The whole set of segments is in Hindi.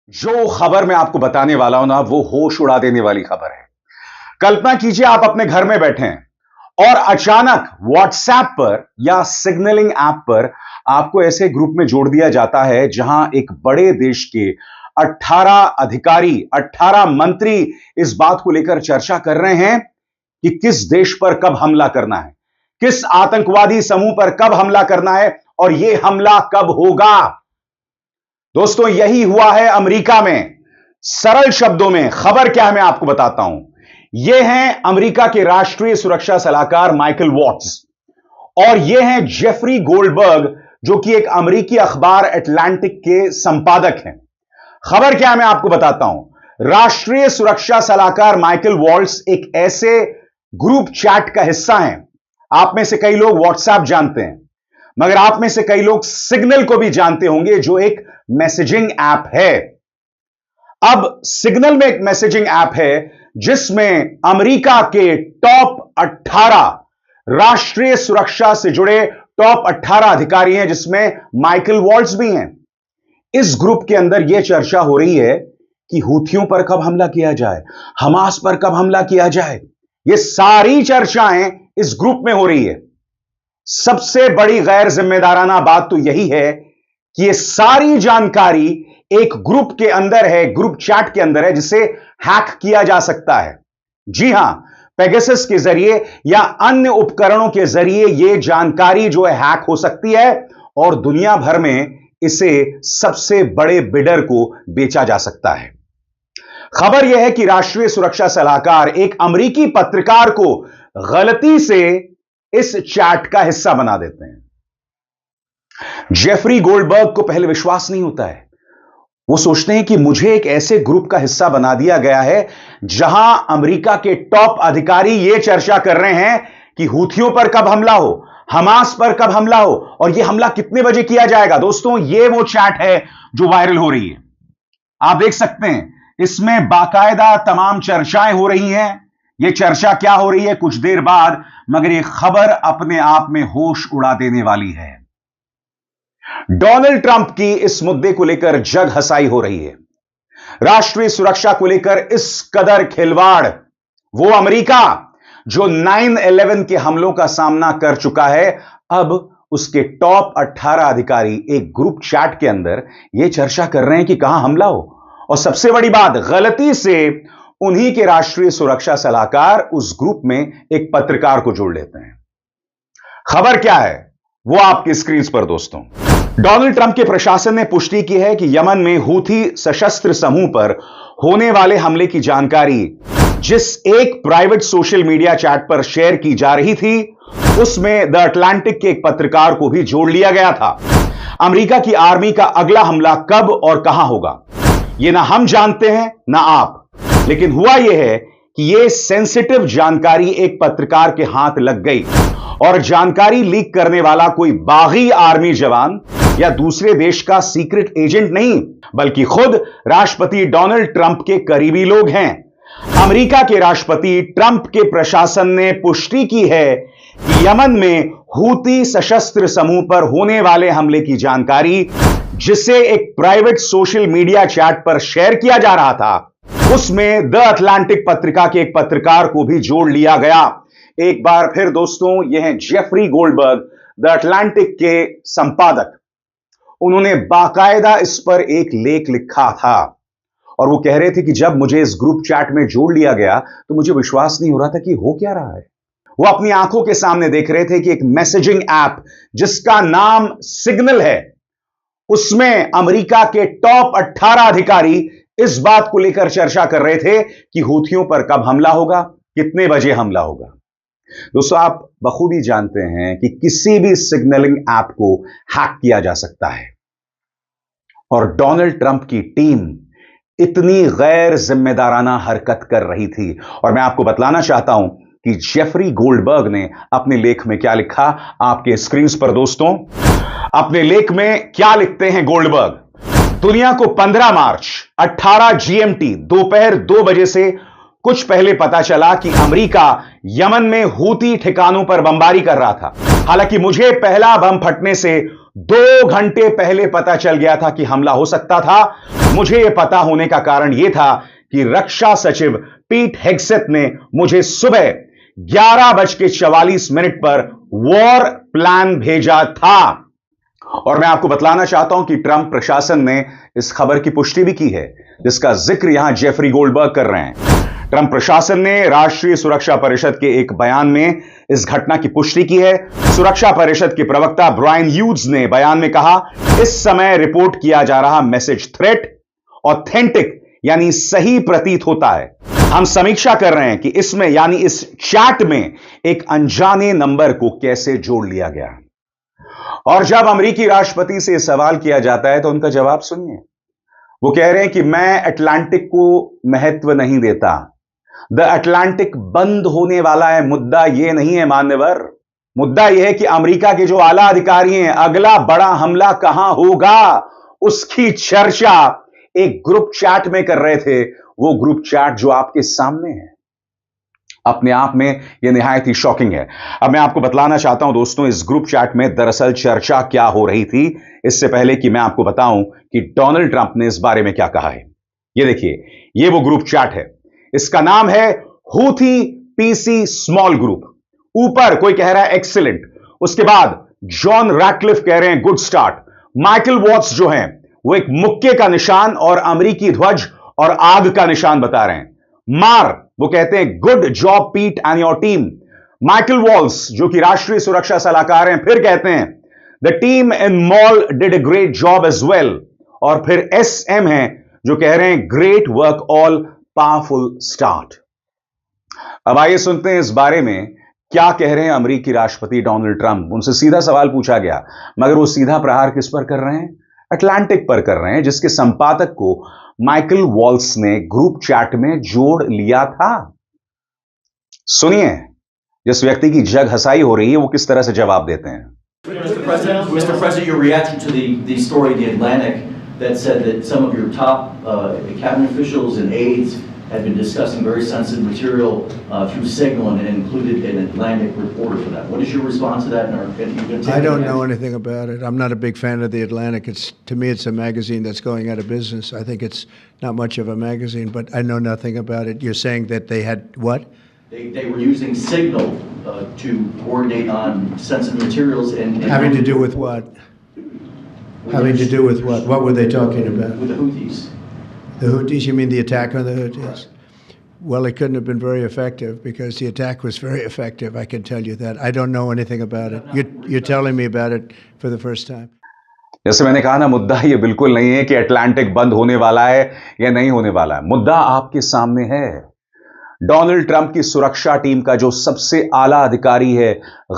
जो खबर मैं आपको बताने वाला हूं ना, वो होश उड़ा देने वाली खबर है। कल्पना कीजिए आप अपने घर में बैठे हैं और अचानक व्हाट्सएप पर या सिग्नलिंग ऐप पर आपको ऐसे ग्रुप में जोड़ दिया जाता है जहां एक बड़े देश के 18 अधिकारी, 18 मंत्री इस बात को लेकर चर्चा कर रहे हैं कि किस देश पर कब हमला करना है, किस आतंकवादी समूह पर कब हमला करना है और यह हमला कब होगा। दोस्तों, यही हुआ है अमेरिका में। सरल शब्दों में खबर क्या है मैं आपको बताता हूं। यह हैं अमेरिका के राष्ट्रीय सुरक्षा सलाहकार माइकल वॉट्स और यह हैं जेफरी गोल्डबर्ग, जो कि एक अमेरिकी अखबार अटलांटिक के संपादक हैं। खबर क्या है मैं आपको बताता हूं। राष्ट्रीय सुरक्षा सलाहकार माइकल वॉट्स एक ऐसे ग्रुप चैट का हिस्सा हैं। आप में से कई लोग व्हाट्सएप जानते हैं, मगर आप में से कई लोग सिग्नल को भी जानते होंगे, जो एक मैसेजिंग ऐप है। अब सिग्नल में एक मैसेजिंग ऐप है जिसमें अमेरिका के टॉप 18 राष्ट्रीय सुरक्षा से जुड़े टॉप 18 अधिकारी हैं, जिसमें माइकल वॉल्ट्स भी हैं। इस ग्रुप के अंदर यह चर्चा हो रही है कि हूथियों पर कब हमला किया जाए, हमास पर कब हमला किया जाए। यह सारी चर्चाएं इस ग्रुप में हो रही है। सबसे बड़ी गैर जिम्मेदाराना बात तो यही है कि यह सारी जानकारी एक ग्रुप के अंदर है, ग्रुप चैट के अंदर है, जिसे हैक किया जा सकता है। जी हां, पेगासस के जरिए या अन्य उपकरणों के जरिए यह जानकारी जो है हैक हो सकती है और दुनिया भर में इसे सबसे बड़े बिडर को बेचा जा सकता है। खबर यह है कि राष्ट्रीय सुरक्षा सलाहकार एक अमेरिकी पत्रकार को गलती से इस चैट का हिस्सा बना देते हैं। जेफरी गोल्डबर्ग को पहले विश्वास नहीं होता है। वो सोचते हैं कि मुझे एक ऐसे ग्रुप का हिस्सा बना दिया गया है जहां अमेरिका के टॉप अधिकारी यह चर्चा कर रहे हैं कि हूथियों पर कब हमला हो, हमास पर कब हमला हो और यह हमला कितने बजे किया जाएगा। दोस्तों, यह वो चैट है जो वायरल हो रही है। आप देख सकते हैं इसमें बाकायदा तमाम चर्चाएं हो रही हैं। यह चर्चा क्या हो रही है कुछ देर बाद, मगर यह खबर अपने आप में होश उड़ा देने वाली है। डोनाल्ड ट्रंप की इस मुद्दे को लेकर जग हंसाई हो रही है। राष्ट्रीय सुरक्षा को लेकर इस कदर खिलवाड़, वो अमेरिका जो 9/11 के हमलों का सामना कर चुका है, अब उसके टॉप 18 अधिकारी एक ग्रुप चैट के अंदर यह चर्चा कर रहे हैं कि कहां हमला हो। और सबसे बड़ी बात, गलती से उन्हीं के राष्ट्रीय सुरक्षा सलाहकार उस ग्रुप में एक पत्रकार को जोड़ लेते हैं। खबर क्या है वो आपकी स्क्रीन पर। दोस्तों, डोनाल्ड ट्रंप के प्रशासन ने पुष्टि की है कि यमन में हूथी सशस्त्र समूह पर होने वाले हमले की जानकारी जिस एक प्राइवेट सोशल मीडिया चैट पर शेयर की जा रही थी, उसमें द अटलांटिक के एक पत्रकार को भी जोड़ लिया गया था। अमेरिका की आर्मी का अगला हमला कब और कहां होगा, यह ना हम जानते हैं ना आप, लेकिन हुआ यह है कि यह सेंसिटिव जानकारी एक पत्रकार के हाथ लग गई और जानकारी लीक करने वाला कोई बागी आर्मी जवान या दूसरे देश का सीक्रेट एजेंट नहीं, बल्कि खुद राष्ट्रपति डोनाल्ड ट्रंप के करीबी लोग हैं। अमेरिका के राष्ट्रपति ट्रंप के प्रशासन ने पुष्टि की है कि यमन में हूती सशस्त्र समूह पर होने वाले हमले की जानकारी जिसे एक प्राइवेट सोशल मीडिया चैट पर शेयर किया जा रहा था, उसमें द अटलांटिक पत्रिका के एक पत्रकार को भी जोड़ लिया गया। एक बार फिर दोस्तों, यह है जेफरी गोल्डबर्ग, द अटलांटिक के संपादक। उन्होंने बाकायदा इस पर एक लेख लिखा था और वो कह रहे थे कि जब मुझे इस ग्रुप चैट में जोड़ लिया गया तो मुझे विश्वास नहीं हो रहा था कि हो क्या रहा है। वो अपनी आंखों के सामने देख रहे थे कि एक मैसेजिंग ऐप जिसका नाम सिग्नल है, उसमें अमेरिका के टॉप 18 अधिकारी इस बात को लेकर चर्चा कर रहे थे कि हूथियों पर कब हमला होगा, कितने बजे हमला होगा। दोस्तों, आप बखूबी जानते हैं कि किसी भी सिग्नलिंग ऐप को हैक किया जा सकता है और डोनाल्ड ट्रंप की टीम इतनी गैर जिम्मेदाराना हरकत कर रही थी। और मैं आपको बतलाना चाहता हूं कि जेफरी गोल्डबर्ग ने अपने लेख में क्या लिखा, आपके स्क्रीन पर। दोस्तों, अपने लेख में क्या लिखते हैं गोल्डबर्ग। दुनिया को 15 मार्च 18 GMT दोपहर 2 बजे से कुछ पहले पता चला कि अमेरिका यमन में हूती ठिकानों पर बमबारी कर रहा था। हालांकि मुझे पहला बम फटने से 2 घंटे पहले पता चल गया था कि हमला हो सकता था। मुझे यह पता होने का कारण यह था कि रक्षा सचिव पीट हेग्सेथ ने मुझे सुबह 11:44 पर वॉर प्लान भेजा था। और मैं आपको बतलाना चाहता हूं कि ट्रंप प्रशासन ने इस खबर की पुष्टि भी की है, जिसका जिक्र यहां जेफरी गोल्डबर्ग कर रहे हैं। ट्रंप प्रशासन ने राष्ट्रीय सुरक्षा परिषद के एक बयान में इस घटना की पुष्टि की है। सुरक्षा परिषद के प्रवक्ता ब्रायन ह्यूज ने बयान में कहा, इस समय रिपोर्ट किया जा रहा मैसेज थ्रेट ऑथेंटिक यानी सही प्रतीत होता है। हम समीक्षा कर रहे हैं कि इसमें यानी इस चैट में एक अनजाने नंबर को कैसे जोड़ लिया गया। और जब अमेरिकी राष्ट्रपति से सवाल किया जाता है तो उनका जवाब सुनिए। वो कह रहे हैं कि मैं अटलांटिक को महत्व नहीं देता। द अटलांटिक बंद होने वाला है, मुद्दा यह नहीं है मान्यवर। मुद्दा यह है कि अमेरिका के जो आला अधिकारी हैं, अगला बड़ा हमला कहां होगा उसकी चर्चा एक ग्रुप चैट में कर रहे थे। वो ग्रुप चैट जो आपके सामने है, अपने आप में यह निहायत ही शॉकिंग है। अब मैं आपको बतलाना चाहता हूं दोस्तों, इस ग्रुप चैट में दरअसल चर्चा क्या हो रही थी, इससे पहले कि मैं आपको बताऊं कि डोनाल्ड ट्रंप ने इस बारे में क्या कहा है। यह देखिए, यह वो ग्रुप चैट है, इसका नाम है हूथी पीसी स्मॉल ग्रुप। ऊपर कोई कह रहा है एक्सीलेंट, उसके बाद जॉन रैटक्लिफ कह रहे हैं गुड स्टार्ट। माइकल वॉट्स जो हैं वो एक मुक्के का निशान और अमेरिकी ध्वज और आग का निशान बता रहे हैं। मार वो कहते हैं good job Pete and your team. Michael Waltz जो कि राष्ट्रीय सुरक्षा सलाहकार हैं फिर कहते हैं the team in mall did a great job as well. और फिर एसएम हैं जो कह रहे हैं great work all powerful start. अब आइए सुनते हैं इस बारे में क्या कह रहे हैं अमेरिकी राष्ट्रपति डोनाल्ड ट्रंप। उनसे सीधा सवाल पूछा गया, मगर वो सीधा प्रहार किस पर कर रहे हैं? अटलांटिक पर कर रहे हैं, जिसके संपादक को माइकल वॉल्स ने ग्रुप चैट में जोड़ लिया था। सुनिए जिस व्यक्ति की जग हंसाई हो रही है वो किस तरह से जवाब देते हैं। Mr. President, your reaction to the story in The Atlantic that said that some of your top cabinet officials and aides had been discussing very sensitive material through Signal and included an Atlantic reporter for that. What is your response to that? I don't know anything about it. I'm not a big fan of The Atlantic. To me, it's a magazine that's going out of business. I think it's not much of a magazine, but I know nothing about it. You're saying that they had what? They were using Signal to coordinate on sensitive materials and having to do with what? Having to do with what? What were they talking about? With the Houthis. The Houthis? You mean the attack on the Houthis? Right. Well, it couldn't have been very effective because the attack was very effective. I can tell you that. I don't know anything about it. You're telling me about it for the first time. जैसे मैंने कहा ना, मुद्दा ये बिल्कुल नहीं है कि अटलांटिक बंद होने वाला है या नहीं होने वाला है। मुद्दा आपके सामने है। डोनाल्ड ट्रंप की सुरक्षा टीम का जो सबसे आला अधिकारी है,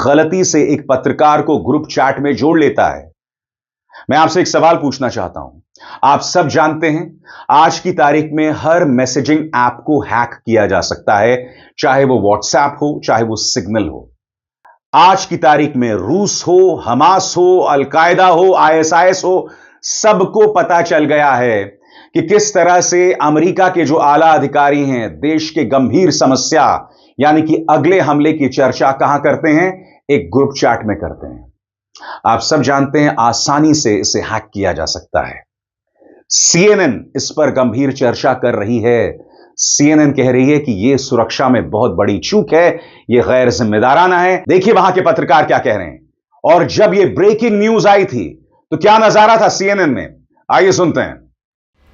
गलती से एक पत्रकार को ग्रुप चैट में जोड़ लेता है। मैं आपसे एक सवाल पूछना चाहता हूं। आप सब जानते हैं आज की तारीख में हर मैसेजिंग ऐप को हैक किया जा सकता है, चाहे वो व्हाट्सएप हो, चाहे वो सिग्नल हो। आज की तारीख में रूस हो, हमास हो, अलकायदा हो, आईएसआईएस हो, सबको पता चल गया है कि किस तरह से अमेरिका के जो आला अधिकारी हैं देश के गंभीर समस्या यानी कि अगले हमले की चर्चा कहां करते हैं? एक ग्रुप चैट में करते हैं। आप सब जानते हैं आसानी से इसे हैक किया जा सकता है। CNN इस पर गंभीर चर्चा कर रही है। CNN कह रही है कि यह सुरक्षा में बहुत बड़ी चूक है, यह गैर जिम्मेदाराना है। देखिए वहां के पत्रकार क्या कह रहे हैं। और जब यह ब्रेकिंग न्यूज आई थी तो क्या नजारा था CNN में, आइए सुनते हैं।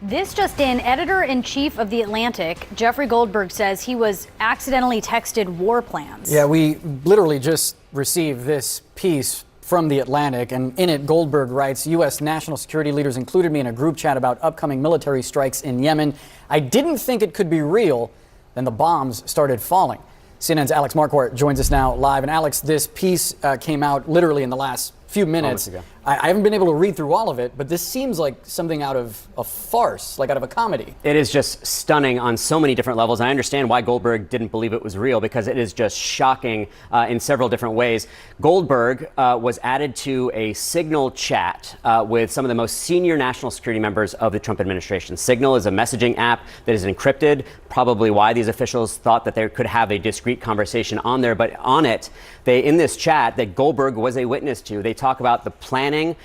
This just in, editor-in-chief of The Atlantic, Jeffrey Goldberg, says he was accidentally texted war plans. Yeah, we literally just received this piece from The Atlantic, and in it, Goldberg writes, U.S. national security leaders included me in a group chat about upcoming military strikes in Yemen. I didn't think it could be real. Then the bombs started falling. CNN's Alex Marquardt joins us now live. And Alex, this piece came out literally in the last few minutes. I haven't been able to read through all of it, but this seems like something out of a farce, like out of a comedy. It is just stunning on so many different levels. I understand why Goldberg didn't believe it was real, because it is just shocking in several different ways. Goldberg was added to a Signal chat with some of the most senior national security members of the Trump administration. Signal is a messaging app that is encrypted, probably why these officials thought that they could have a discreet conversation on there. But on it, in this chat that Goldberg was a witness to, they talked talk about the planning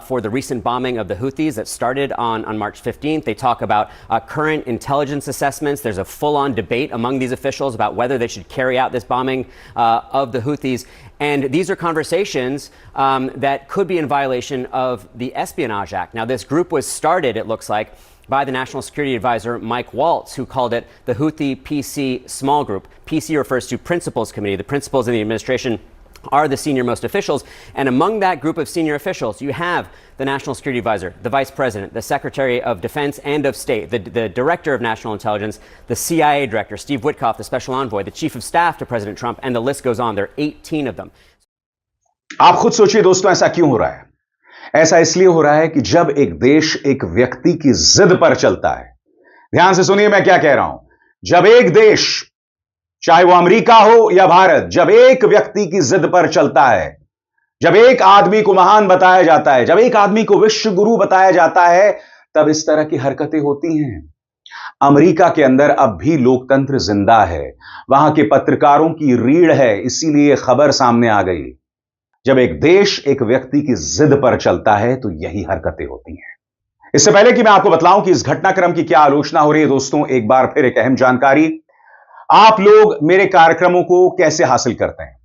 for the recent bombing of the Houthis that started on March 15th. They talk about current intelligence assessments. There's a full-on debate among these officials about whether they should carry out this bombing of the Houthis. And these are conversations that could be in violation of the Espionage Act. Now, this group was started, it looks like, by the National Security Advisor Mike Waltz, who called it the Houthi PC Small Group. PC refers to Principals Committee. The principals in the administration are the senior most officials. And among that group of senior officials, you have the National Security Advisor, the Vice President, the Secretary of Defense and of State, the Director of National Intelligence, the CIA Director, Steve Witkoff, the Special Envoy, the Chief of Staff to President Trump, and the list goes on. There are 18 of them. आप खुद सोचिए दोस्तों, ऐसा क्यों हो रहा है? ऐसा इसलिए हो रहा है कि जब एक देश एक व्यक्ति की जिद पर चलता है, ध्यान से सुनिए मैं क्या कह रहा हूं, जब एक देश, चाहे वो अमेरिका हो या भारत, जब एक व्यक्ति की जिद पर चलता है, जब एक आदमी को महान बताया जाता है, जब एक आदमी को विश्व गुरु बताया जाता है, तब इस तरह की हरकतें होती हैं। अमेरिका के अंदर अब भी लोकतंत्र जिंदा है, वहां के पत्रकारों की रीढ़ है, इसीलिए खबर सामने आ गई। जब एक देश एक व्यक्ति की जिद पर चलता है तो यही हरकतें होती हैं। इससे पहले कि मैं आपको बतलाऊं कि इस घटनाक्रम की क्या आलोचना हो रही है दोस्तों, एक बार फिर एक अहम जानकारी। आप लोग मेरे कार्यक्रमों को कैसे हासिल करते हैं?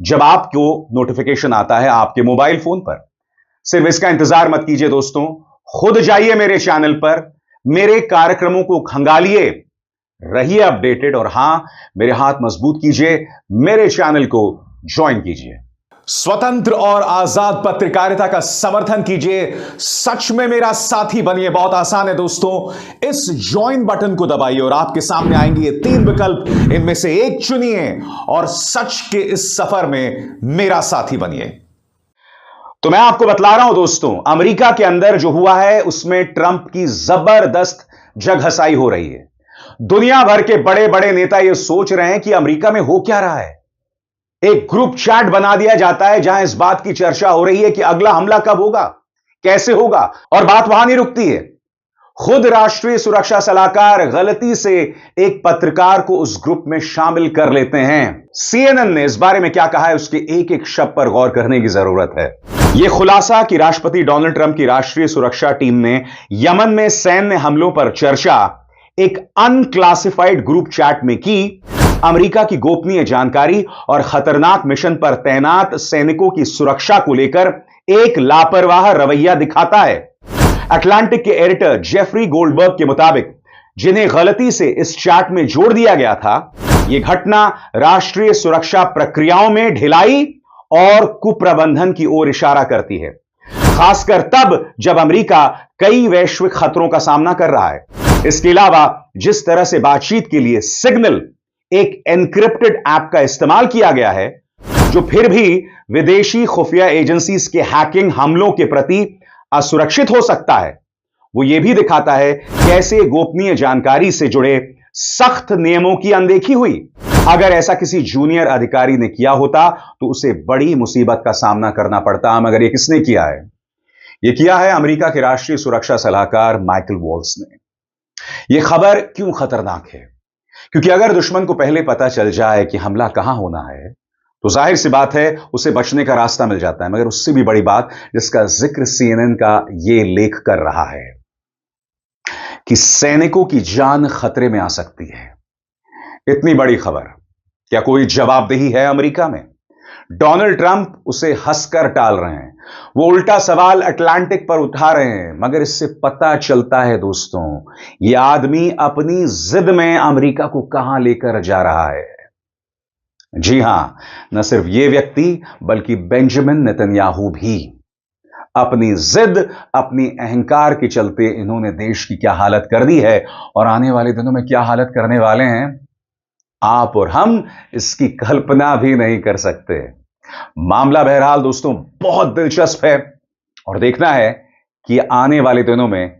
जब आपको नोटिफिकेशन आता है आपके मोबाइल फोन पर, सिर्फ इसका इंतजार मत कीजिए दोस्तों, खुद जाइए मेरे चैनल पर, मेरे कार्यक्रमों को खंगालिए, रहिए अपडेटेड और हां, मेरे हाथ मजबूत कीजिए, मेरे चैनल को ज्वाइन कीजिए। स्वतंत्र और आजाद पत्रकारिता का समर्थन कीजिए, सच में मेरा साथी बनिए। बहुत आसान है दोस्तों, इस ज्वाइन बटन को दबाइए और आपके सामने आएंगे ये 3 विकल्प, इनमें से एक चुनिए और सच के इस सफर में मेरा साथी बनिए। तो मैं आपको बतला रहा हूं दोस्तों, अमेरिका के अंदर जो हुआ है उसमें ट्रंप की जबरदस्त जगहसाई हो रही है। दुनिया भर के बड़े बड़े नेता यह सोच रहे हैं कि अमेरिका में हो क्या रहा है। एक ग्रुप चैट बना दिया जाता है जहां इस बात की चर्चा हो रही है कि अगला हमला कब होगा, कैसे होगा, और बात वहां नहीं रुकती है। खुद राष्ट्रीय सुरक्षा सलाहकार गलती से एक पत्रकार को उस ग्रुप में शामिल कर लेते हैं। CNN ने इस बारे में क्या कहा है उसके एक एक शब्द पर गौर करने की जरूरत है। यह खुलासा कि राष्ट्रपति डोनाल्ड ट्रंप की राष्ट्रीय सुरक्षा टीम ने यमन में सैन्य हमलों पर चर्चा एक अनक्लासिफाइड ग्रुप चैट में की, अमेरिका की गोपनीय जानकारी और खतरनाक मिशन पर तैनात सैनिकों की सुरक्षा को लेकर एक लापरवाह रवैया दिखाता है। अटलांटिक के एडिटर जेफरी गोल्डबर्ग के मुताबिक, जिन्हें गलती से इस चैट में जोड़ दिया गया था, यह घटना राष्ट्रीय सुरक्षा प्रक्रियाओं में ढिलाई और कुप्रबंधन की ओर इशारा करती है, खासकर तब जब अमेरिका कई वैश्विक खतरों का सामना कर रहा है। इसके अलावा जिस तरह से बातचीत के लिए सिग्नल, एक एनक्रिप्टेड ऐप का इस्तेमाल किया गया है, जो फिर भी विदेशी खुफिया एजेंसीज के हैकिंग हमलों के प्रति असुरक्षित हो सकता है, वो यह भी दिखाता है कैसे गोपनीय जानकारी से जुड़े सख्त नियमों की अनदेखी हुई। अगर ऐसा किसी जूनियर अधिकारी ने किया होता तो उसे बड़ी मुसीबत का सामना करना पड़ता। मगर यह किसने किया है? यह किया है अमेरिका के राष्ट्रीय सुरक्षा सलाहकार माइकल वॉल्स ने। यह खबर क्यों खतरनाक है? क्योंकि अगर दुश्मन को पहले पता चल जाए कि हमला कहां होना है तो जाहिर सी बात है उसे बचने का रास्ता मिल जाता है। मगर उससे भी बड़ी बात जिसका जिक्र CNN का यह लेख कर रहा है कि सैनिकों की जान खतरे में आ सकती है। इतनी बड़ी खबर, क्या कोई जवाबदेही है अमेरिका में? डोनाल्ड ट्रंप उसे हंसकर टाल रहे हैं, वो उल्टा सवाल अटलांटिक पर उठा रहे हैं। मगर इससे पता चलता है दोस्तों, यह आदमी अपनी जिद में अमेरिका को कहां लेकर जा रहा है। जी हां, न सिर्फ यह व्यक्ति बल्कि बेंजामिन नेतन्याहू भी। अपनी जिद, अपनी अहंकार के चलते इन्होंने देश की क्या हालत कर दी है और आने वाले दिनों में क्या हालत करने वाले हैं, आप और हम इसकी कल्पना भी नहीं कर सकते। मामला बहरहाल दोस्तों बहुत दिलचस्प है और देखना है कि आने वाले दिनों में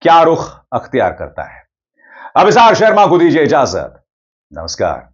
क्या रुख अख्तियार करता है। अब इज़हार शर्मा को दीजिए इजाजत। नमस्कार।